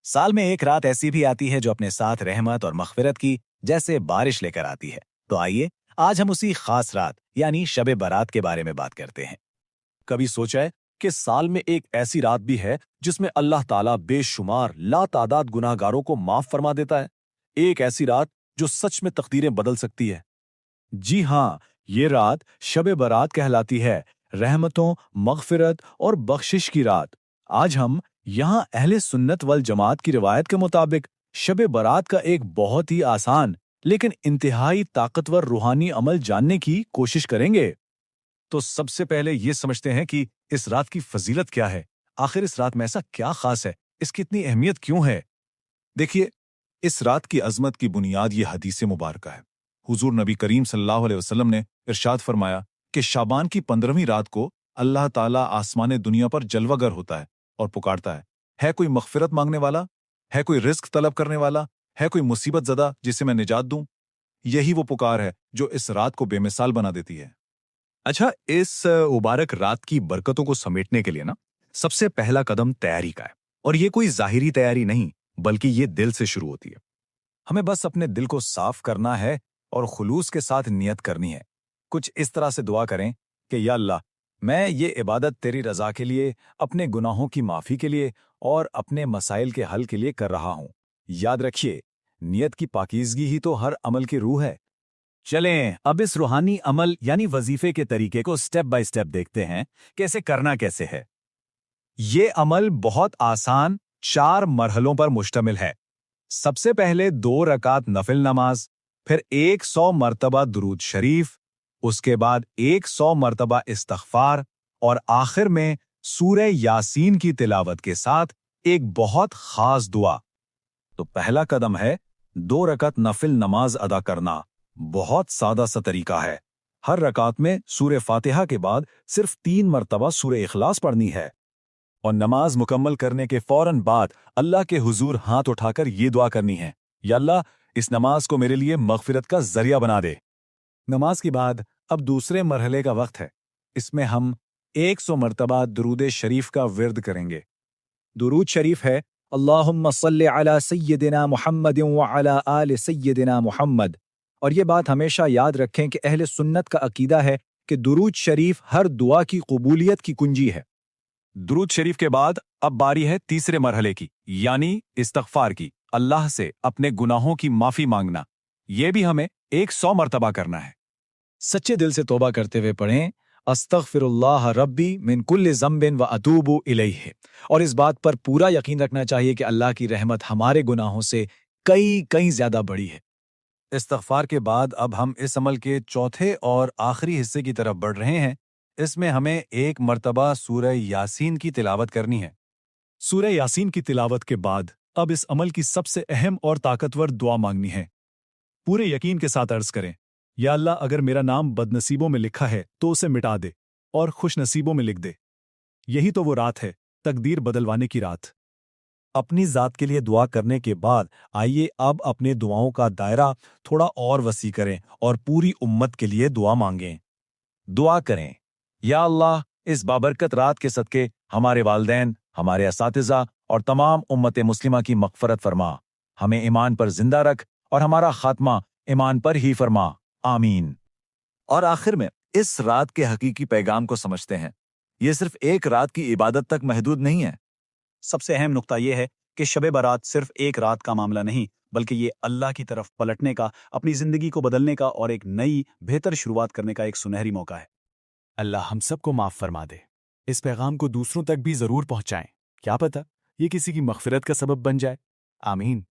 سال میں ایک رات ایسی بھی آتی ہے جو اپنے ساتھ رحمت اور مغفرت کی جیسے بارش لے کر آتی ہے۔ تو آئیے آج ہم اسی خاص رات یعنی شب برات کے بارے میں بات کرتے ہیں۔ کبھی سوچا ہے کہ سال میں ایک ایسی رات بھی ہے جس میں اللہ تعالیٰ بے شمار لا تعداد گناہ گاروں کو معاف فرما دیتا ہے؟ ایک ایسی رات جو سچ میں تقدیریں بدل سکتی ہے۔ جی ہاں، یہ رات شب برات کہلاتی ہے، رحمتوں، مغفرت اور بخشش کی رات۔ آج ہم یہاں اہل سنت والجماعت کی روایت کے مطابق شب برات کا ایک بہت ہی آسان لیکن انتہائی طاقتور روحانی عمل جاننے کی کوشش کریں گے۔ تو سب سے پہلے یہ سمجھتے ہیں کہ اس رات کی فضیلت کیا ہے، آخر اس رات میں ایسا کیا خاص ہے، اس کی اتنی اہمیت کیوں ہے؟ دیکھیے، اس رات کی عظمت کی بنیاد یہ حدیث مبارکہ ہے۔ حضور نبی کریم صلی اللہ علیہ وسلم نے ارشاد فرمایا کہ شعبان کی 15ویں رات کو اللہ تعالیٰ آسمان دنیا پر جلوہ گر ہوتا ہے اور پکارتا ہے کوئی مغفرت مانگنے والا؟ ہے کوئی رزق طلب کرنے والا؟ ہے کوئی مصیبت زدہ جسے میں نجات دوں؟ یہی وہ پکار ہے جو اس رات کو بے مثال بنا دیتی ہے۔ اچھا، اس مبارک رات کی برکتوں کو سمیٹنے کے لیے سب سے پہلا قدم تیاری کا ہے، اور یہ کوئی ظاہری تیاری نہیں بلکہ یہ دل سے شروع ہوتی ہے۔ ہمیں بس اپنے دل کو صاف کرنا ہے اور خلوص کے ساتھ نیت کرنی ہے۔ کچھ اس طرح سے دعا کریں کہ یا اللہ، میں یہ عبادت تیری رضا کے لیے، اپنے گناہوں کی معافی کے لیے اور اپنے مسائل کے حل کے لیے کر رہا ہوں۔ یاد رکھیے، نیت کی پاکیزگی ہی تو ہر عمل کی روح ہے۔ چلیں اب اس روحانی عمل یعنی وظیفے کے طریقے کو سٹیپ بائی سٹیپ دیکھتے ہیں کہ اسے کرنا کیسے ہے۔ یہ عمل بہت آسان 4 مرحلوں پر مشتمل ہے۔ سب سے پہلے 2 رکعت نفل نماز، پھر 100 مرتبہ درود شریف، اس کے بعد 100 مرتبہ استغفار، اور آخر میں سورہ یاسین کی تلاوت کے ساتھ ایک بہت خاص دعا۔ تو پہلا قدم ہے 2 رکعت نفل نماز ادا کرنا۔ بہت سادہ سا طریقہ ہے۔ ہر رکعت میں سورہ فاتحہ کے بعد صرف 3 مرتبہ سورہ اخلاص پڑھنی ہے، اور نماز مکمل کرنے کے فوراً بعد اللہ کے حضور ہاتھ اٹھا کر یہ دعا کرنی ہے، یا اللہ، اس نماز کو میرے لیے مغفرت کا ذریعہ بنا دے۔ نماز کے بعد اب دوسرے مرحلے کا وقت ہے۔ اس میں ہم 100 مرتبہ درود شریف کا ورد کریں گے۔ درود شریف ہے اللہم صلی علی سیدنا محمد وعلی آل سیدنا محمد، اور یہ بات ہمیشہ یاد رکھیں کہ اہل سنت کا عقیدہ ہے کہ درود شریف ہر دعا کی قبولیت کی کنجی ہے۔ درود شریف کے بعد اب باری ہے تیسرے مرحلے کی، یعنی استغفار کی، اللہ سے اپنے گناہوں کی معافی مانگنا۔ یہ بھی ہمیں 100 مرتبہ کرنا ہے۔ سچے دل سے توبہ کرتے ہوئے پڑھیں استغفر اللہ ربی من کل ذنب و اتوب الیہ، اور اس بات پر پورا یقین رکھنا چاہیے کہ اللہ کی رحمت ہمارے گناہوں سے کئی زیادہ بڑی ہے۔ استغفار کے بعد اب ہم اس عمل کے چوتھے اور آخری حصے کی طرف بڑھ رہے ہیں۔ اس میں ہمیں 1 مرتبہ سورہ یاسین کی تلاوت کرنی ہے۔ سورہ یاسین کی تلاوت کے بعد اب اس عمل کی سب سے اہم اور طاقتور دعا مانگنی ہے۔ پورے یقین کے ساتھ عرض کریں، یا اللہ، اگر میرا نام بد نصیبوں میں لکھا ہے تو اسے مٹا دے اور خوش نصیبوں میں لکھ دے۔ یہی تو وہ رات ہے، تقدیر بدلوانے کی رات۔ اپنی ذات کے لیے دعا کرنے کے بعد آئیے اب اپنے دعاؤں کا دائرہ تھوڑا اور وسیع کریں اور پوری امت کے لیے دعا مانگیں۔ دعا کریں، یا اللہ، اس بابرکت رات کے صدقے ہمارے والدین، ہمارے اساتذہ اور تمام امت مسلمہ کی مغفرت فرما، ہمیں ایمان پر زندہ رکھ اور ہمارا خاتمہ ایمان پر ہی فرما، آمین۔ اور آخر میں اس رات کے حقیقی پیغام کو سمجھتے ہیں۔ یہ صرف ایک رات کی عبادت تک محدود نہیں ہے۔ سب سے اہم نقطہ یہ ہے کہ شب برات صرف ایک رات کا معاملہ نہیں، بلکہ یہ اللہ کی طرف پلٹنے کا، اپنی زندگی کو بدلنے کا اور ایک نئی بہتر شروعات کرنے کا ایک سنہری موقع ہے۔ اللہ ہم سب کو معاف فرما دے۔ اس پیغام کو دوسروں تک بھی ضرور پہنچائیں، کیا پتہ یہ کسی کی مغفرت کا سبب بن جائے۔ آمین۔